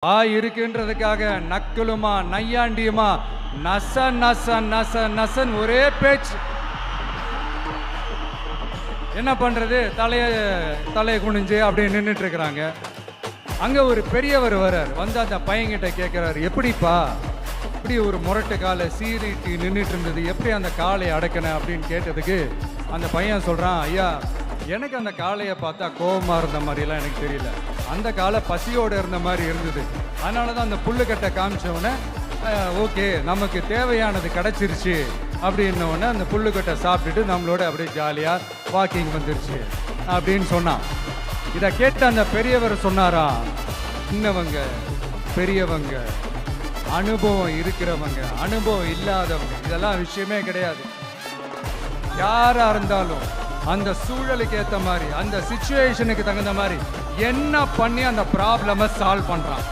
இருக்குன்றதுக்காக நக்கலுமா நையாண்டியுமா நச நச நச நசன் ஒரே பேச்சு. என்ன பண்றது, தலையை குனிஞ்சு அப்படியே நின்றுட்டு இருக்கிறாங்க. அங்க ஒரு பெரியவர் வர்றார். வந்து அந்த பையன்கிட்ட கேட்கிறாரு, எப்படிப்பா இப்படி ஒரு முரட்டு காலை சீறிட்டு நின்றுட்டு இருந்தது, எப்படி அந்த காலை அடக்கின அப்படின்னு கேட்டதுக்கு அந்த பையன் சொல்றான், ஐயா எனக்கு அந்த காளையை பார்த்தா கோபமா இருந்த மாதிரிலாம் எனக்கு தெரியல, அந்த காலை பசியோடு இருந்த மாதிரி இருந்தது. அதனால தான் அந்த புல்லுக்கட்டை காமிச்சவுடனே ஓகே நமக்கு தேவையானது கிடச்சிருச்சு அப்படின்னோடனே அந்த புல்லுக்கட்டை சாப்பிட்டுட்டு நம்மளோட அப்படியே ஜாலியாக வாக்கிங் வந்துருச்சு அப்படின்னு சொன்னான். இதை கேட்ட அந்த பெரியவர் சொன்னாரா, சின்னவங்க பெரியவங்க அனுபவம் இருக்கிறவங்க அனுபவம் இல்லாதவங்க இதெல்லாம் விஷயமே கிடையாது. யாரா இருந்தாலும் அந்த சூழலுக்கு ஏற்ற மாதிரி அந்த சிச்சுவேஷனுக்கு தகுந்த மாதிரி என்ன பண்ணி அந்த ப்ராப்ளமை சால்வ் பண்றான்.